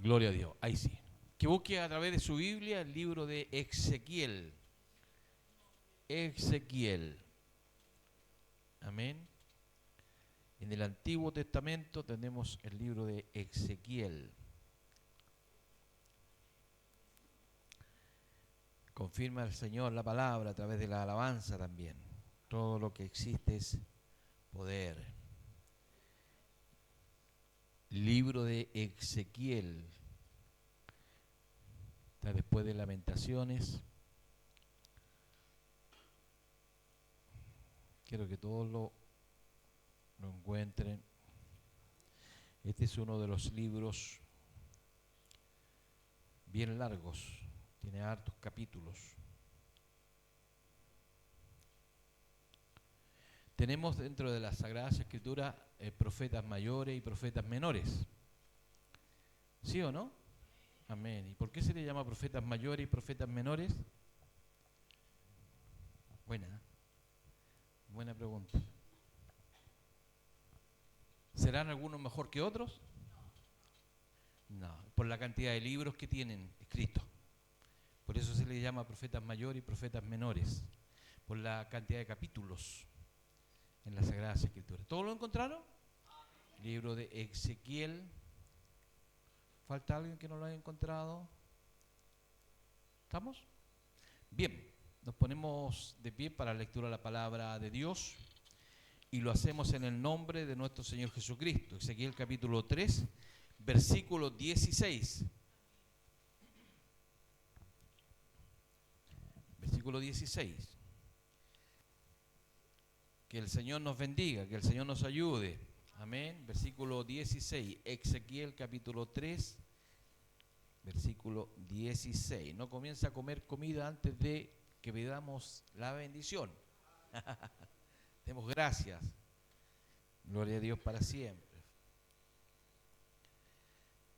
Gloria a Dios, ahí sí. Que busque a través de su Biblia el libro de Ezequiel. Ezequiel. Amén. En el Antiguo Testamento tenemos el libro de Ezequiel. Confirma el Señor la palabra a través de la alabanza también. Todo lo que existe es poder. Libro de Ezequiel. Está después de Lamentaciones. Quiero que todos lo encuentren. Este es uno de los libros bien largos. Tiene hartos capítulos. Tenemos dentro de las Sagradas Escrituras profetas mayores y profetas menores. ¿Sí o no? Amén. ¿Y por qué se le llama profetas mayores y profetas menores? Buena pregunta. ¿Serán algunos mejor que otros? No, por la cantidad de libros que tienen escritos. Por eso se les llama profetas mayores y profetas menores, por la cantidad de capítulos en las Sagradas Escrituras. ¿Todos lo encontraron? Libro de Ezequiel. ¿Falta alguien que no lo haya encontrado? ¿Estamos? Bien, nos ponemos de pie para la lectura de la palabra de Dios y lo hacemos en el nombre de nuestro Señor Jesucristo. Ezequiel capítulo 3, versículo 16. Versículo 16. Que el Señor nos bendiga, que el Señor nos ayude. Amén. Versículo 16. Ezequiel capítulo 3, versículo 16. No comienza a comer comida antes de que pidamos la bendición. Demos gracias. Gloria a Dios para siempre.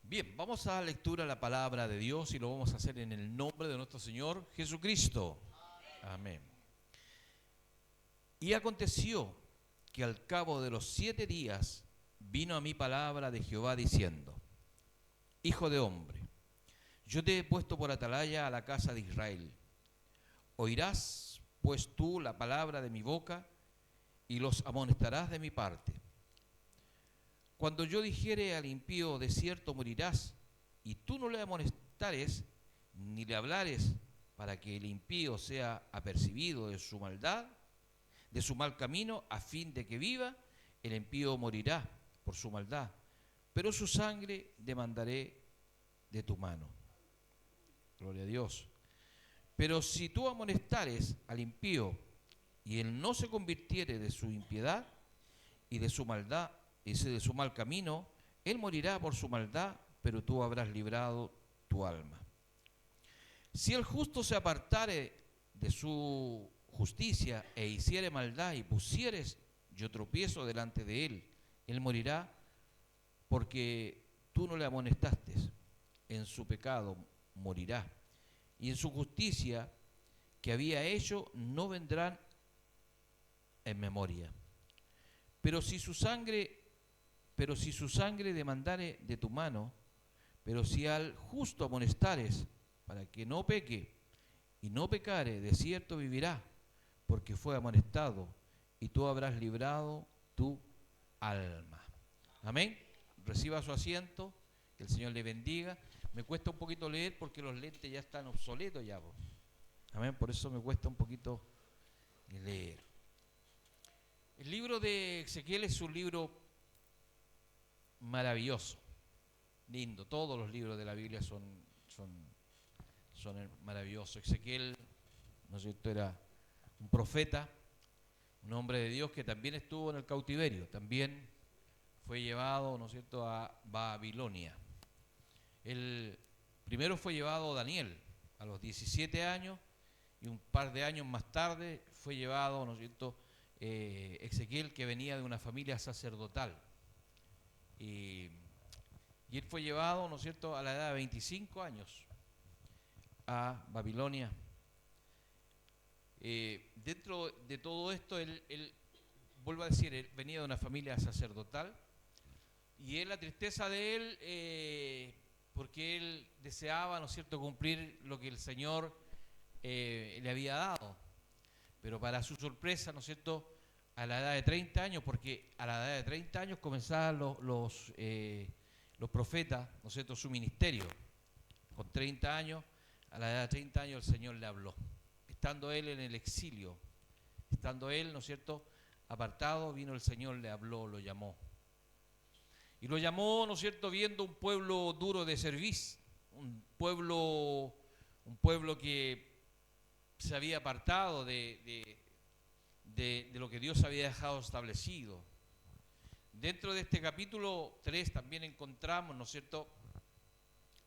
Bien, vamos a la lectura de la palabra de Dios y lo vamos a hacer en el nombre de nuestro Señor Jesucristo. Amén. Y aconteció que al cabo de los 7 días vino a mí palabra de Jehová diciendo: Hijo de hombre, yo te he puesto por atalaya a la casa de Israel. Oirás pues tú la palabra de mi boca y los amonestarás de mi parte. Cuando yo dijere al impío, de cierto morirás, y tú no le amonestares ni le hablares, para que el impío sea apercibido de su maldad, de su mal camino, a fin de que viva, el impío morirá por su maldad, pero su sangre demandaré de tu mano. Gloria a Dios. Pero si tú amonestares al impío, y él no se convirtiere de su impiedad y de su maldad, y de su mal camino, él morirá por su maldad, pero tú habrás librado tu alma. Si el justo se apartare de su justicia e hiciere maldad y pusieres yo tropiezo delante de él, él morirá porque tú no le amonestaste. En su pecado morirá, y en su justicia que había hecho no vendrán en memoria. Pero si su sangre demandare de tu mano, pero si al justo amonestares para que no peque y no pecare, de cierto vivirá, porque fue amonestado, y tú habrás librado tu alma. Amén. Reciba su asiento, que el Señor le bendiga. Me cuesta un poquito leer porque los lentes ya están obsoletos ya. Amén. Por eso me cuesta un poquito leer. El libro de Ezequiel es un libro maravilloso, lindo. Todos los libros de la Biblia son maravillosos. Ezequiel, ¿no es cierto?, era un profeta, un hombre de Dios que también estuvo en el cautiverio, también fue llevado, ¿no es cierto?, a Babilonia. El primero fue llevado Daniel a los 17 años y un par de años más tarde fue llevado, ¿no es cierto?, Ezequiel, que venía de una familia sacerdotal. Y él fue llevado, ¿no es cierto?, a la edad de 25 años a Babilonia. Dentro de todo esto, él vuelvo a decir, él venía de una familia sacerdotal y la tristeza de él porque él deseaba, ¿no es cierto?, cumplir lo que el Señor le había dado. Pero para su sorpresa, ¿no es cierto?, a la edad de 30 años, porque a la edad de 30 años comenzaban los profetas, ¿no es cierto?, su ministerio. Con 30 años, a la edad de 30 años el Señor le habló. Estando él en el exilio, estando él, ¿no es cierto?, apartado, vino el Señor, le habló, lo llamó. Y lo llamó, ¿no es cierto?, viendo un pueblo duro de cerviz, un pueblo que se había apartado de lo que Dios había dejado establecido. Dentro de este capítulo 3 también encontramos, ¿no es cierto?,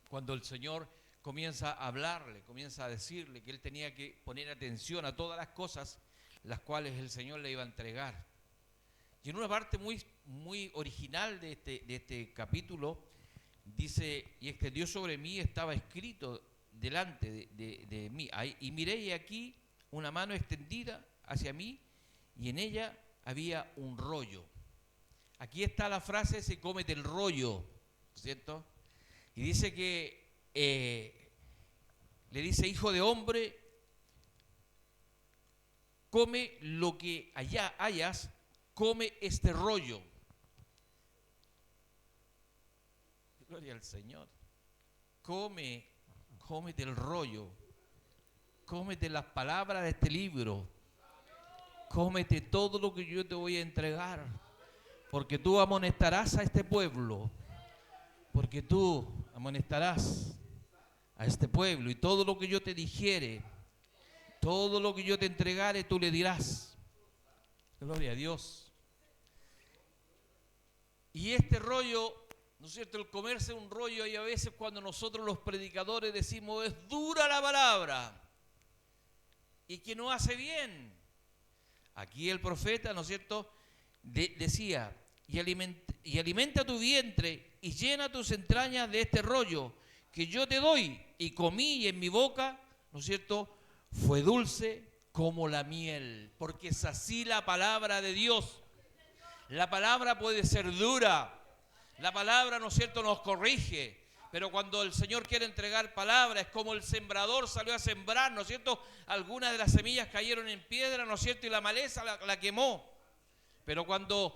cuando el Señor comienza a hablarle, comienza a decirle que él tenía que poner atención a todas las cosas las cuales el Señor le iba a entregar. Y en una parte muy original de este capítulo dice, y extendió sobre mí, estaba escrito delante de mí, y miré y aquí una mano extendida hacia mí, y en ella había un rollo. Aquí está la frase, se cómete el rollo, ¿cierto? Y dice que le dice, hijo de hombre, come lo que allá hayas, come este rollo. Gloria al Señor. Cómete el rollo. Cómete las palabras de este libro. Cómete todo lo que yo te voy a entregar. Porque tú amonestarás a este pueblo. Porque tú amonestarás a este pueblo. Y todo lo que yo te dijere, todo lo que yo te entregare, tú le dirás. Gloria a Dios. Y este rollo, ¿no es cierto?, el comerse un rollo, y a veces cuando nosotros los predicadores decimos, es dura la palabra, y que no hace bien. Aquí el profeta, ¿no es cierto?, decía, y alimenta tu vientre, y llena tus entrañas de este rollo, que yo te doy, y comí, y en mi boca, ¿no es cierto?, fue dulce como la miel, porque es así la palabra de Dios. La palabra puede ser dura, la palabra, ¿no es cierto?, nos corrige, pero cuando el Señor quiere entregar palabra, es como el sembrador salió a sembrar, ¿no es cierto?, algunas de las semillas cayeron en piedra, ¿no es cierto?, y la maleza la quemó. Pero cuando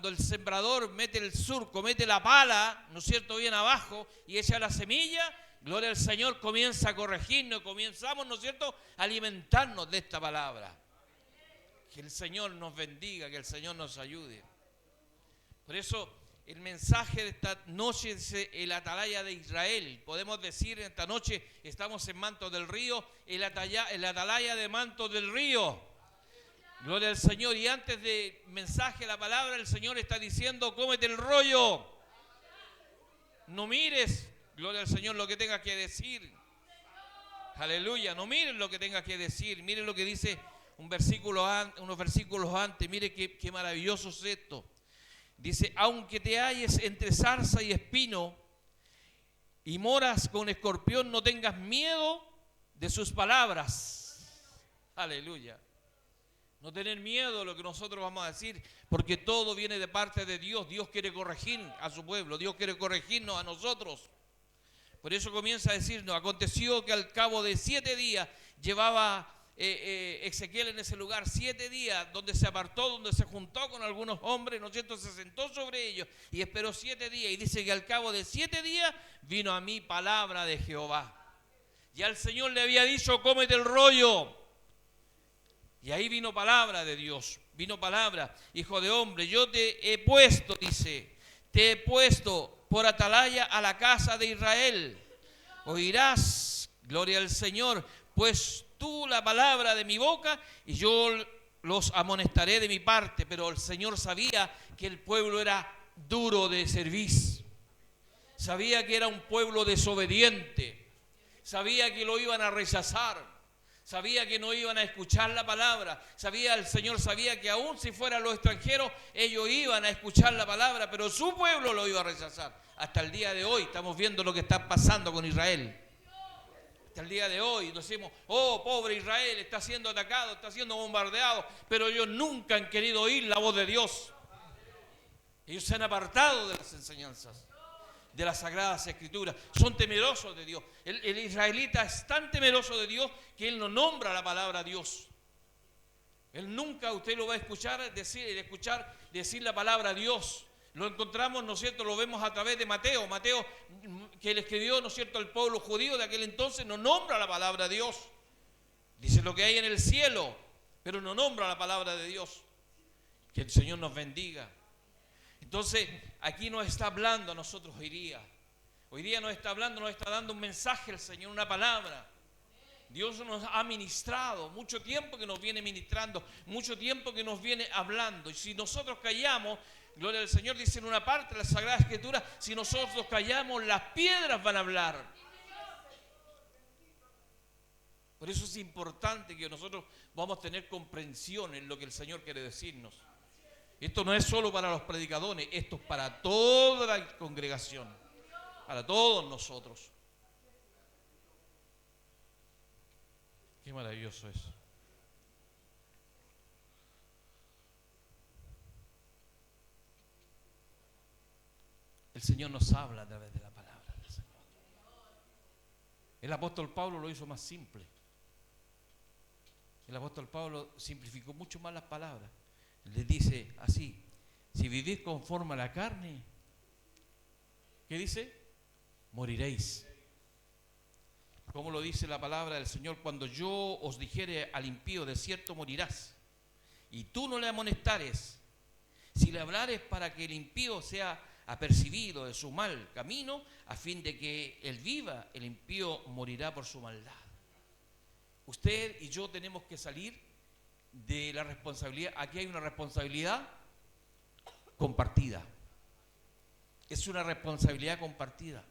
el sembrador mete el surco, mete la pala, ¿no es cierto?, bien abajo, y echa la semilla, gloria al Señor, comienza a corregirnos, comenzamos, ¿no es cierto?, a alimentarnos de esta palabra. Que el Señor nos bendiga, que el Señor nos ayude. Por eso el mensaje de esta noche es el atalaya de Israel. Podemos decir en esta noche, estamos en Mantos del Río, el atalaya de Mantos del Río. Gloria al Señor. Y antes del mensaje, la palabra, el Señor está diciendo, cómete el rollo. No mires, gloria al Señor, lo que tengas que decir. Aleluya, no miren lo que tengas que decir. Miren lo que dice unos versículos antes. Mire qué maravilloso es esto. Dice, aunque te halles entre zarza y espino y moras con escorpión, no tengas miedo de sus palabras. Aleluya. No tener miedo de lo que nosotros vamos a decir, porque todo viene de parte de Dios. Dios quiere corregir a su pueblo, Dios quiere corregirnos a nosotros. Por eso comienza a decirnos, aconteció que al cabo de 7 días llevaba Ezequiel en ese lugar 7 días, donde se apartó, donde se juntó con algunos hombres, ¿no es cierto?, se sentó sobre ellos y esperó 7 días, y dice que al cabo de 7 días vino a mí palabra de Jehová. Ya el Señor le había dicho, cómete el rollo, y ahí vino palabra de Dios, vino palabra, hijo de hombre, yo te he puesto, dice, te he puesto por atalaya a la casa de Israel, oirás, gloria al Señor, pues tú la palabra de mi boca, y yo los amonestaré de mi parte. Pero el Señor sabía que el pueblo era duro de cerviz, sabía que era un pueblo desobediente, sabía que lo iban a rechazar, sabía que no iban a escuchar la palabra, el Señor sabía que aún si fueran los extranjeros, ellos iban a escuchar la palabra, pero su pueblo lo iba a rechazar. Hasta el día de hoy estamos viendo lo que está pasando con Israel. Hasta el día de hoy decimos, oh, pobre Israel, está siendo atacado, está siendo bombardeado, pero ellos nunca han querido oír la voz de Dios. Ellos se han apartado de las enseñanzas. de las Sagradas Escrituras. Son temerosos de Dios. El israelita es tan temeroso de Dios que él no nombra la palabra Dios. Él nunca, usted lo va a escuchar decir la palabra Dios. Lo encontramos, ¿no es cierto? Lo vemos a través de Mateo. Mateo, que le escribió, ¿no es cierto?, al pueblo judío de aquel entonces, no nombra la palabra Dios. Dice lo que hay en el cielo, pero no nombra la palabra de Dios. Que el Señor nos bendiga. Entonces, aquí nos está hablando a nosotros hoy día. Hoy día nos está hablando, nos está dando un mensaje el Señor, una palabra. Dios nos ha ministrado, mucho tiempo que nos viene ministrando, mucho tiempo que nos viene hablando. Y si nosotros callamos, gloria al Señor, dice en una parte de la Sagrada Escritura, si nosotros callamos, las piedras van a hablar. Por eso es importante que nosotros vamos a tener comprensión en lo que el Señor quiere decirnos. Esto no es solo para los predicadores, esto es para toda la congregación, para todos nosotros. Qué maravilloso es. El Señor nos habla a través de la palabra del Señor. El apóstol Pablo lo hizo más simple. El apóstol Pablo simplificó mucho más las palabras. Le dice así: si vivís conforme a la carne, ¿qué dice? Moriréis. ¿Cómo lo dice la palabra del Señor? Cuando yo os dijere al impío, de cierto morirás, y tú no le amonestares, si le hablares para que el impío sea apercibido de su mal camino, a fin de que él viva, el impío morirá por su maldad. Usted y yo tenemos que salir de la responsabilidad. Aquí hay una responsabilidad compartida. Es una responsabilidad compartida.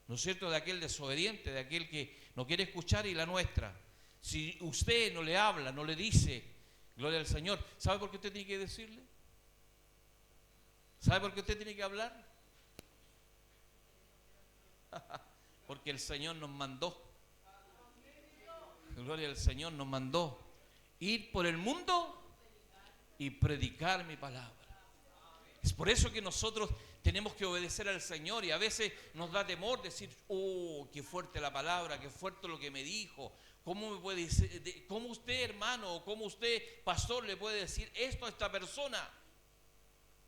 ¿No es cierto? De aquel desobediente, de aquel que no quiere escuchar, y la nuestra. Si usted no le habla, no le dice, gloria al Señor, ¿sabe por qué usted tiene que decirle? ¿Sabe por qué usted tiene que hablar? Porque el Señor nos mandó. Gloria al Señor, nos mandó ir por el mundo y predicar mi palabra. Es por eso que nosotros tenemos que obedecer al Señor, y a veces nos da temor decir: oh, qué fuerte la palabra, qué fuerte lo que me dijo. ¿Cómo me puede decir, cómo usted, hermano, o cómo usted, pastor, le puede decir esto a esta persona?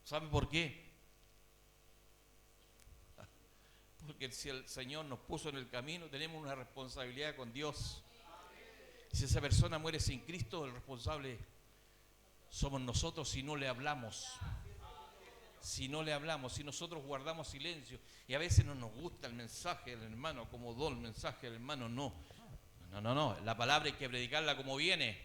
¿Sabe por qué? Porque si el Señor nos puso en el camino, tenemos una responsabilidad con Dios. Si esa persona muere sin Cristo, el responsable somos nosotros si no le hablamos. Si no le hablamos, si nosotros guardamos silencio. Y a veces no nos gusta el mensaje del hermano, acomodó el mensaje del hermano. No. La palabra hay que predicarla como viene.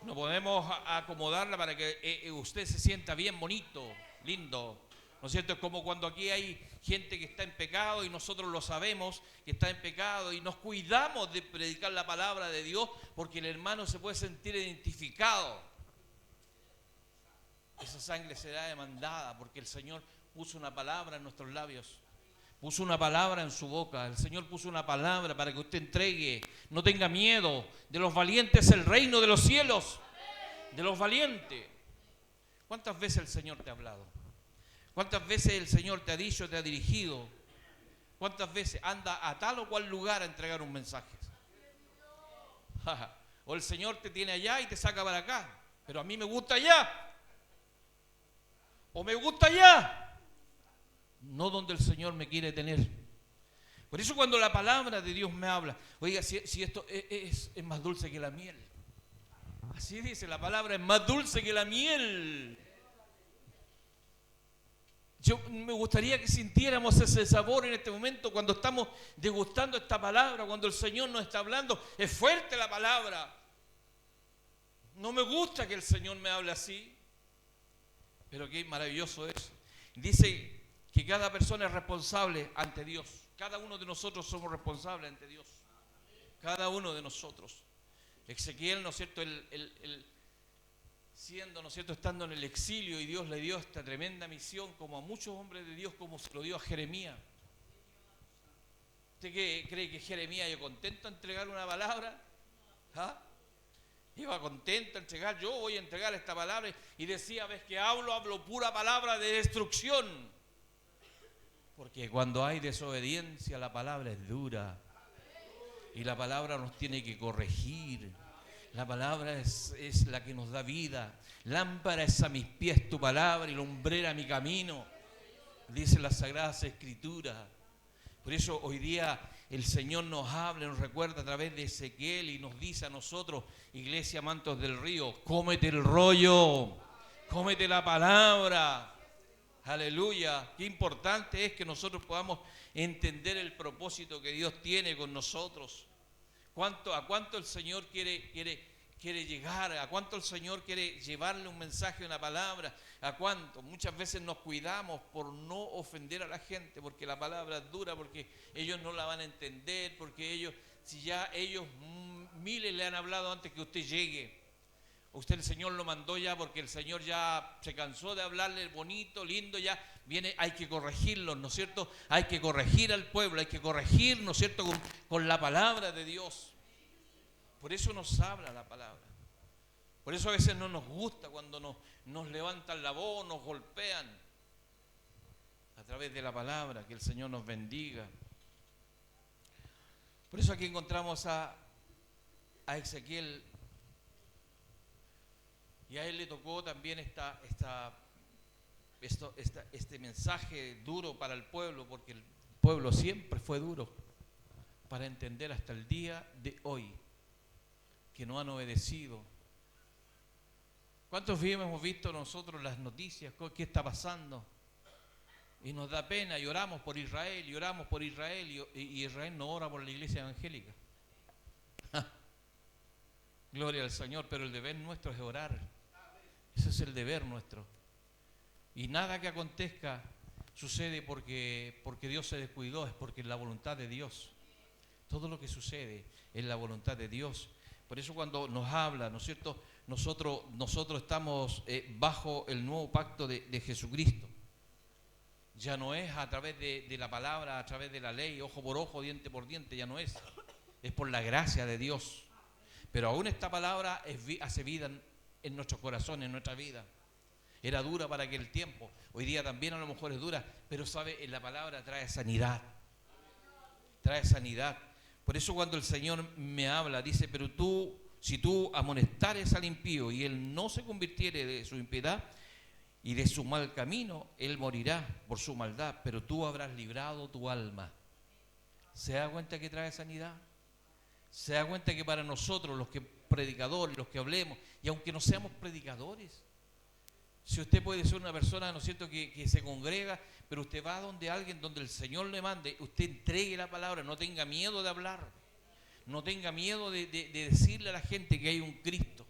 No podemos acomodarla para que usted se sienta bien, bonito, lindo. ¿No es cierto? Es como cuando aquí hay gente que está en pecado y nosotros lo sabemos que está en pecado y nos cuidamos de predicar la palabra de Dios porque el hermano se puede sentir identificado. Esa sangre será demandada porque el Señor puso una palabra en nuestros labios, puso una palabra en su boca. El Señor puso una palabra para que usted entregue, no tenga miedo. De los valientes el reino de los cielos, de los valientes. ¿Cuántas veces el Señor te ha hablado? ¿Cuántas veces el Señor te ha dicho, te ha dirigido? ¿Cuántas veces anda a tal o cual lugar a entregar un mensaje? O el Señor te tiene allá y te saca para acá, pero a mí me gusta allá. O me gusta allá, no donde el Señor me quiere tener. Por eso cuando la palabra de Dios me habla, oiga, si esto es más dulce que la miel. Así dice la palabra, es más dulce que la miel. Yo me gustaría que sintiéramos ese sabor en este momento cuando estamos degustando esta palabra, cuando el Señor nos está hablando. Es fuerte la palabra. No me gusta que el Señor me hable así. Pero qué maravilloso es. Dice que cada persona es responsable ante Dios. Cada uno de nosotros somos responsables ante Dios. Cada uno de nosotros. Ezequiel, ¿no es cierto? Siendo, ¿no es cierto?, estando en el exilio, y Dios le dio esta tremenda misión, como a muchos hombres de Dios, como se lo dio a Jeremías. ¿Usted cree que Jeremías iba contento a entregar una palabra? ¿Ah? Iba contento a entregar, yo voy a entregar esta palabra, y decía: ves que hablo pura palabra de destrucción. Porque cuando hay desobediencia, la palabra es dura. Y la palabra nos tiene que corregir. La palabra es la que nos da vida. Lámpara es a mis pies tu palabra y lumbrera mi camino, dicen las Sagradas Escrituras. Por eso hoy día el Señor nos habla, nos recuerda a través de Ezequiel y nos dice a nosotros, Iglesia Mantos del Río, cómete el rollo, cómete la palabra. Aleluya. Qué importante es que nosotros podamos entender el propósito que Dios tiene con nosotros. ¿A cuánto el Señor quiere llegar? ¿A cuánto el Señor quiere llevarle un mensaje, una palabra? ¿A cuánto? Muchas veces nos cuidamos por no ofender a la gente, porque la palabra es dura, porque ellos no la van a entender, porque si ya ellos miles le han hablado antes que usted llegue. Usted el Señor lo mandó ya porque el Señor ya se cansó de hablarle bonito, lindo, ya viene, hay que corregirlos, ¿no es cierto? Hay que corregir al pueblo, hay que corregir, ¿no es cierto?, con la palabra de Dios. Por eso nos habla la palabra. Por eso a veces no nos gusta cuando nos levantan la voz, nos golpean. A través de la palabra, que el Señor nos bendiga. Por eso aquí encontramos a Ezequiel. Y a él le tocó también este mensaje duro para el pueblo, porque el pueblo siempre fue duro para entender hasta el día de hoy, que no han obedecido. ¿Cuántos hemos visto nosotros las noticias? ¿Qué está pasando? Y nos da pena y oramos por Israel, y Israel no ora por la iglesia evangélica. Gloria al Señor, pero el deber nuestro es orar. Ese es el deber nuestro. Y nada que acontezca sucede porque Dios se descuidó, es porque es la voluntad de Dios. Todo lo que sucede es la voluntad de Dios. Por eso cuando nos habla, ¿no es cierto?, nosotros estamos bajo el nuevo pacto de Jesucristo. Ya no es a través de la palabra, a través de la ley, ojo por ojo, diente por diente, ya no es. Es por la gracia de Dios. Pero aún esta palabra hace vida en nuestros corazones, en nuestra vida. Era dura para aquel tiempo, hoy día también a lo mejor es dura, pero sabe, en la palabra trae sanidad. Trae sanidad. Por eso cuando el Señor me habla, dice, pero si tú amonestares al impío y él no se convirtiere de su impiedad y de su mal camino, él morirá por su maldad, pero tú habrás librado tu alma. ¿Se da cuenta que trae sanidad? ¿Se da cuenta que para nosotros, los que predicadores, los que hablemos, y aunque no seamos predicadores, si usted puede ser una persona, ¿no es cierto?, que se congrega, pero usted va donde alguien, donde el Señor le mande, usted entregue la palabra, no tenga miedo de hablar, no tenga miedo de decirle a la gente que hay un Cristo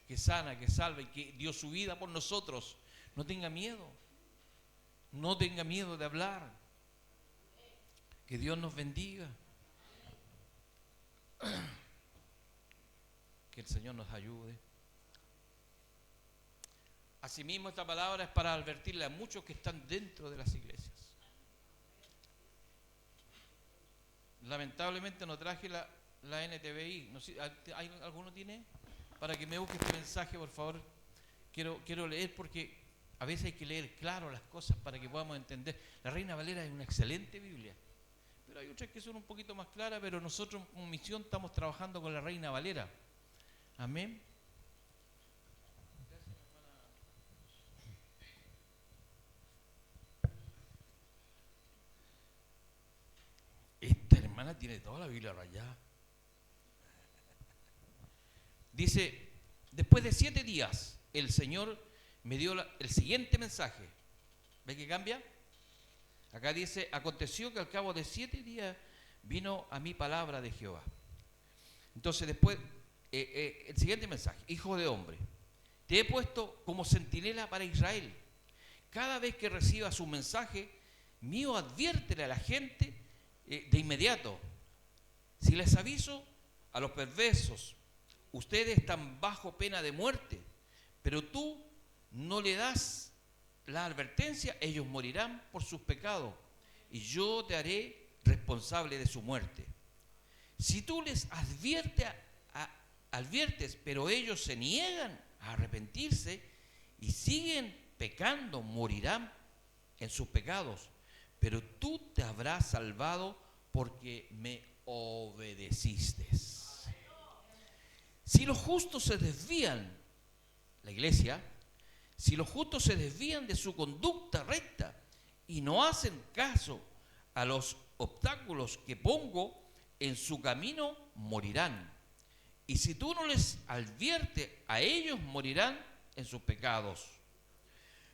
que sana, que salva y que dio su vida por nosotros. No tenga miedo de hablar. Que Dios nos bendiga. Que el Señor nos ayude. Asimismo, esta palabra es para advertirle a muchos que están dentro de las iglesias. Lamentablemente no traje la NTVI. No sé, ¿alguno tiene? Para que me busque este mensaje, por favor. Quiero leer porque a veces hay que leer claro las cosas para que podamos entender. La Reina Valera es una excelente Biblia. Pero hay otras que son un poquito más claras, pero nosotros como misión estamos trabajando con la Reina Valera. Amén. Esta hermana tiene toda la Biblia rayada. Dice, después de 7 días, el Señor me dio el siguiente mensaje. ¿Ve que cambia? Acá dice, aconteció que al cabo de 7 días vino a mí palabra de Jehová. Entonces después, el siguiente mensaje, hijo de hombre, te he puesto como centinela para Israel. Cada vez que recibas un mensaje mío, adviértele a la gente de inmediato. Si les aviso a los perversos, ustedes están bajo pena de muerte, pero tú no le das la advertencia, ellos morirán por sus pecados y yo te haré responsable de su muerte. Si tú les adviertes, pero ellos se niegan a arrepentirse y siguen pecando, morirán en sus pecados, pero tú te habrás salvado porque me obedeciste. Si los justos se desvían, la iglesia, si los justos se desvían de su conducta recta y no hacen caso a los obstáculos que pongo en su camino, morirán. Y si tú no les adviertes a ellos, morirán en sus pecados.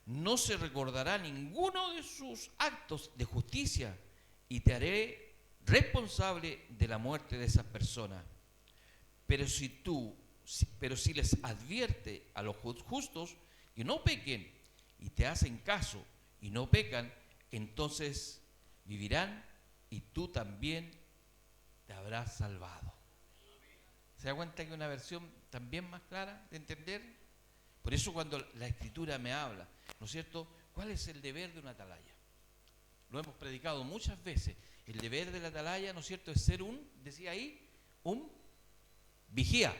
No se recordará ninguno de sus actos de justicia y te haré responsable de la muerte de esas personas. Pero si les advierte a los justos que no pequen y te hacen caso y no pecan, entonces vivirán y tú también te habrás salvado. ¿Se da cuenta que es una versión también más clara de entender? Por eso cuando la Escritura me habla, ¿no es cierto? ¿Cuál es el deber de una atalaya? Lo hemos predicado muchas veces. El deber de la atalaya, ¿no es cierto?, es ser decía ahí, un vigía,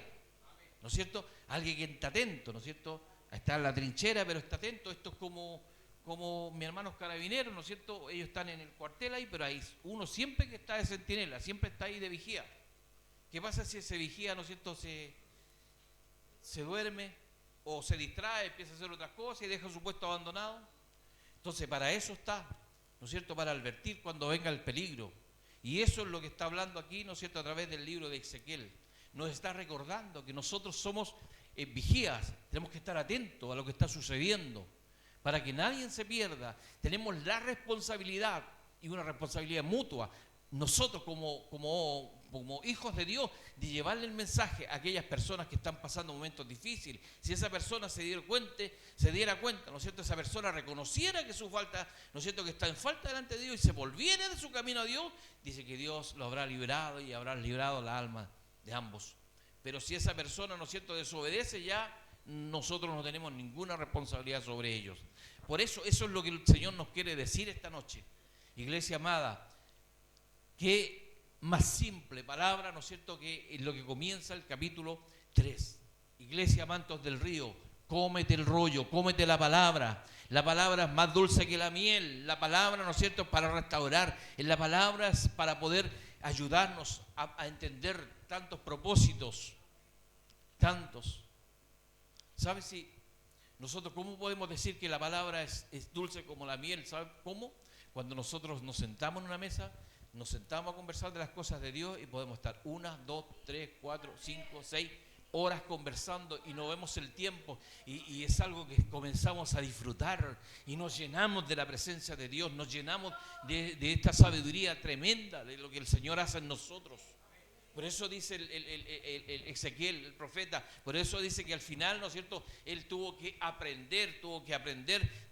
¿no es cierto? Alguien que está atento, ¿no es cierto? Está en la trinchera, pero está atento. Esto es como mis hermanos carabineros, ¿no es cierto? Ellos están en el cuartel ahí, pero hay uno siempre que está de centinela, siempre está ahí de vigía. ¿Qué pasa si ese vigía, ¿no es cierto?, se duerme o se distrae, empieza a hacer otras cosas y deja su puesto abandonado? Entonces, para eso está, ¿no es cierto?, para advertir cuando venga el peligro. Y eso es lo que está hablando aquí, ¿no es cierto?, a través del libro de Ezequiel. Nos está recordando que nosotros somos vigías, tenemos que estar atentos a lo que está sucediendo, para que nadie se pierda. Tenemos la responsabilidad, y una responsabilidad mutua, nosotros como hijos de Dios, de llevarle el mensaje a aquellas personas que están pasando momentos difíciles. Si esa persona se diera cuenta, ¿no es cierto?, esa persona reconociera que su falta, ¿no es cierto?, que está en falta delante de Dios y se volviera de su camino a Dios, dice que Dios lo habrá librado y habrá librado la alma de ambos. Pero si esa persona, ¿no es cierto?, desobedece, ya nosotros no tenemos ninguna responsabilidad sobre ellos. Por eso es lo que el Señor nos quiere decir esta noche. Iglesia amada, qué más simple palabra, ¿no es cierto?, que es lo que comienza el capítulo 3. Iglesia, mantos del río, cómete el rollo, cómete la palabra. La palabra es más dulce que la miel. La palabra, ¿no es cierto?, es para restaurar. La palabra es para poder ayudarnos a entender tantos propósitos, tantos. ¿Sabes si nosotros cómo podemos decir que la palabra es dulce como la miel? ¿Sabes cómo? Cuando nosotros nos sentamos en una mesa, nos sentamos a conversar de las cosas de Dios y podemos estar 1, 2, 3, 4, 5, 6 horas conversando y no vemos el tiempo y es algo que comenzamos a disfrutar y nos llenamos de la presencia de Dios, nos llenamos de esta sabiduría tremenda de lo que el Señor hace en nosotros. Por eso dice el Ezequiel, el profeta, por eso dice que al final, ¿no es cierto?, él tuvo que aprender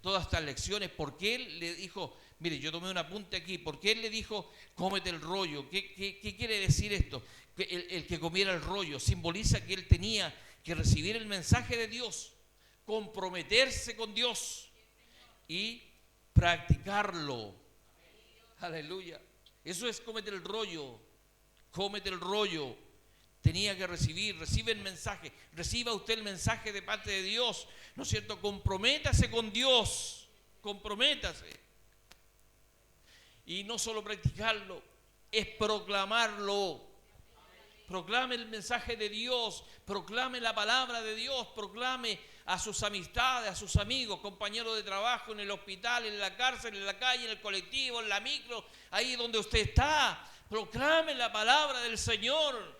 todas estas lecciones, porque él le dijo, mire, yo tomé un apunte aquí, porque él le dijo, cómete el rollo. ¿Qué quiere decir esto? Que el que comiera el rollo simboliza que él tenía que recibir el mensaje de Dios, comprometerse con Dios y practicarlo. Aleluya. Eso es cómete el rollo. Cómete el rollo. Tenía que recibe el mensaje, reciba usted el mensaje de parte de Dios, ¿no es cierto? Comprométase con Dios, comprométase. Y no solo practicarlo, es proclamarlo. Proclame el mensaje de Dios, proclame la palabra de Dios, proclame a sus amistades, a sus amigos, compañeros de trabajo, en el hospital, en la cárcel, en la calle, en el colectivo, en la micro, ahí donde usted está. Proclame la palabra del Señor.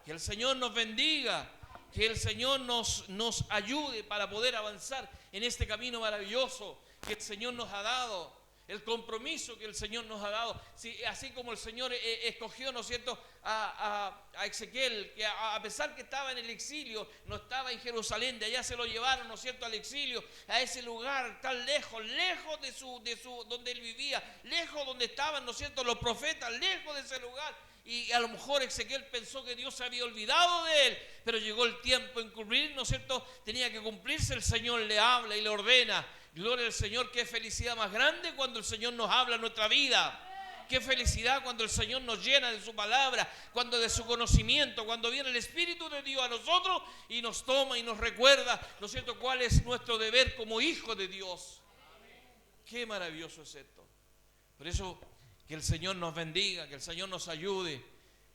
Que el Señor nos bendiga. Que el Señor nos ayude para poder avanzar en este camino maravilloso que el Señor nos ha dado. El compromiso que el Señor nos ha dado. Sí, así como el Señor escogió, ¿no es cierto?, a Ezequiel, que a pesar que estaba en el exilio, no estaba en Jerusalén, de allá se lo llevaron, ¿no es cierto?, al exilio, a ese lugar tan lejos de donde él vivía, lejos donde estaban, ¿no es cierto?, los profetas, lejos de ese lugar. Y a lo mejor Ezequiel pensó que Dios se había olvidado de él, pero llegó el tiempo en cumplir, ¿no es cierto?, tenía que cumplirse. El Señor le habla y le ordena. Gloria al Señor, qué felicidad más grande cuando el Señor nos habla en nuestra vida. Qué felicidad cuando el Señor nos llena de su palabra, cuando de su conocimiento, cuando viene el Espíritu de Dios a nosotros y nos toma y nos recuerda, ¿no es cierto?, cuál es nuestro deber como hijos de Dios. Qué maravilloso es esto. Por eso, que el Señor nos bendiga, que el Señor nos ayude,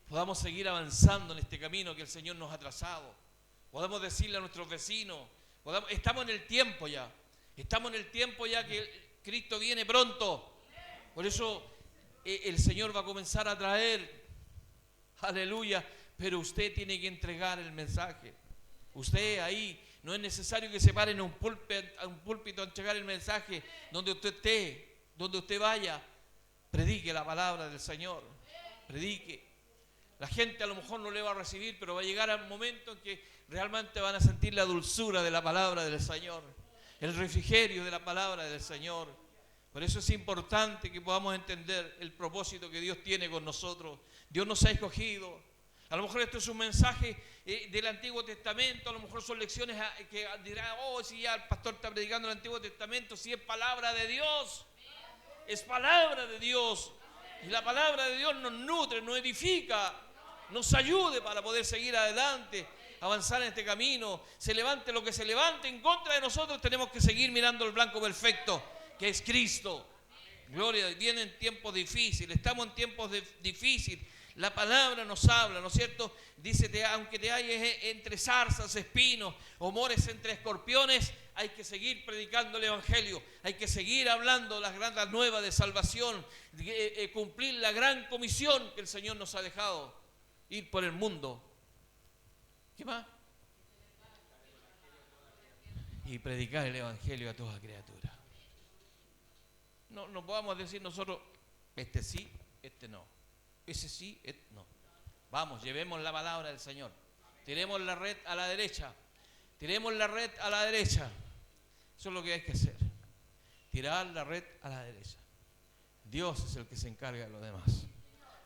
podamos seguir avanzando en este camino que el Señor nos ha trazado. Podamos decirle a nuestros vecinos, estamos en el tiempo ya, que Cristo viene pronto. Por eso el Señor va a comenzar a traer, aleluya, pero usted tiene que entregar el mensaje. Usted ahí, no es necesario que se pare en un púlpito a entregar el mensaje. Donde usted esté, donde usted vaya, predique la palabra del Señor, predique. La gente a lo mejor no le va a recibir, pero va a llegar al momento en que realmente van a sentir la dulzura de la palabra del Señor, el refrigerio de la palabra del Señor. Por eso es importante que podamos entender el propósito que Dios tiene con nosotros. Dios nos ha escogido. A lo mejor esto es un mensaje del Antiguo Testamento, a lo mejor son lecciones que dirán, oh, si ya el pastor está predicando el Antiguo Testamento, si es palabra de Dios, es palabra de Dios. Y la palabra de Dios nos nutre, nos edifica, nos ayude para poder seguir adelante, avanzar en este camino. Se levante lo que se levante en contra de nosotros, tenemos que seguir mirando el blanco perfecto, que es Cristo. Gloria, vienen tiempos difíciles, estamos en tiempos difíciles. La palabra nos habla, ¿no es cierto? Dice, aunque te halles entre zarzas, espinos o mores entre escorpiones, hay que seguir predicando el Evangelio, hay que seguir hablando las grandes nuevas de salvación, cumplir la gran comisión que el Señor nos ha dejado, ir por el mundo. ¿Qué más? Y predicar el Evangelio a toda criatura. No podamos decir nosotros, este sí, este no. Ese sí, no. Vamos, llevemos la palabra del Señor. Tiremos la red a la derecha. Tiremos la red a la derecha. Eso es lo que hay que hacer. Tirar la red a la derecha. Dios es el que se encarga de lo demás.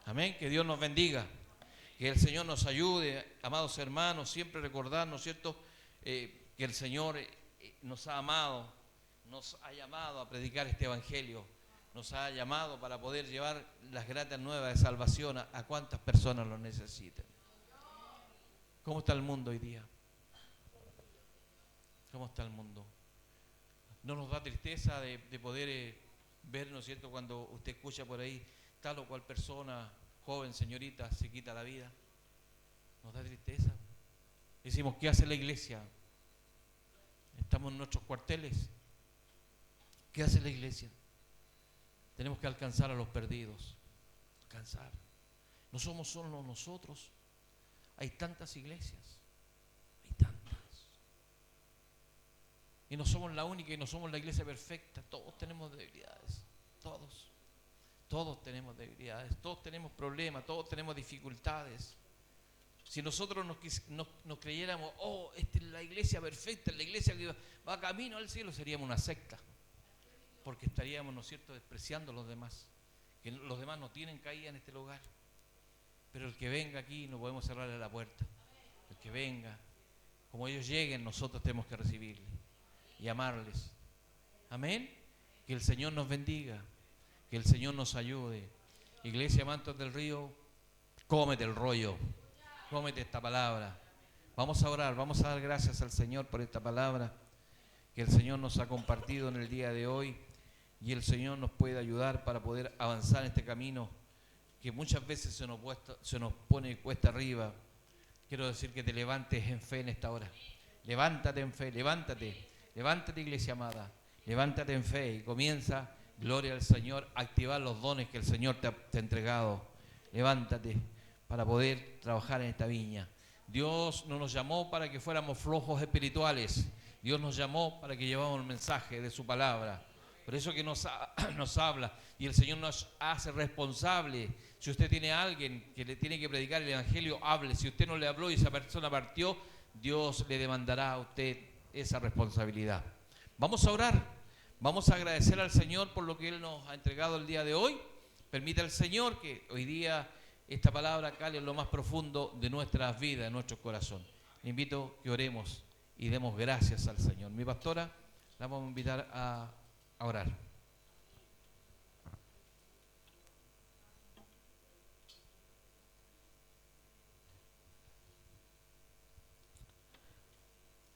Amén. Que Dios nos bendiga. Que el Señor nos ayude, amados hermanos, siempre recordar, ¿no es cierto?, que el Señor nos ha amado, nos ha llamado a predicar este Evangelio. Nos ha llamado para poder llevar las gratas nuevas de salvación a cuantas personas lo necesiten. ¿Cómo está el mundo hoy día? ¿Cómo está el mundo? ¿No nos da tristeza de poder ver, ¿no es cierto?, cuando usted escucha por ahí tal o cual persona, joven, señorita, se quita la vida? Nos da tristeza. Decimos, ¿qué hace la iglesia? Estamos en nuestros cuarteles. ¿Qué hace la iglesia? Tenemos que alcanzar a los perdidos. Alcanzar. No somos solo nosotros. Hay tantas iglesias. Hay tantas. Y no somos la única y no somos la iglesia perfecta. Todos tenemos debilidades. Todos. Todos tenemos debilidades. Todos tenemos problemas. Todos tenemos dificultades. Si nosotros nos creyéramos, oh, esta es la iglesia perfecta, la iglesia que va camino al cielo, seríamos una secta. Porque estaríamos, ¿no es cierto?, despreciando a los demás. Que los demás no tienen caída en este lugar. Pero el que venga aquí no podemos cerrarle la puerta. El que venga, como ellos lleguen, nosotros tenemos que recibirles y amarles. Amén. Que el Señor nos bendiga. Que el Señor nos ayude. Iglesia Mantos del Río, cómete el rollo. Cómete esta palabra. Vamos a orar, vamos a dar gracias al Señor por esta palabra que el Señor nos ha compartido en el día de hoy. Y el Señor nos puede ayudar para poder avanzar en este camino que muchas veces se nos pone cuesta arriba. Quiero decir que te levantes en fe en esta hora. Levántate en fe, levántate iglesia amada, levántate en fe y comienza, gloria al Señor, a activar los dones que el Señor te ha entregado. Levántate para poder trabajar en esta viña. Dios no nos llamó para que fuéramos flojos espirituales. Dios nos llamó para que lleváramos el mensaje de su palabra. Por eso que nos habla y el Señor nos hace responsable. Si usted tiene a alguien que le tiene que predicar el Evangelio, hable. Si usted no le habló y esa persona partió, Dios le demandará a usted esa responsabilidad. Vamos a orar. Vamos a agradecer al Señor por lo que Él nos ha entregado el día de hoy. Permita al Señor que hoy día esta palabra cale en lo más profundo de nuestras vidas, de nuestro corazón. Le invito a que oremos y demos gracias al Señor. Mi pastora, la vamos a invitar a orar.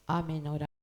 Amén. Oramos.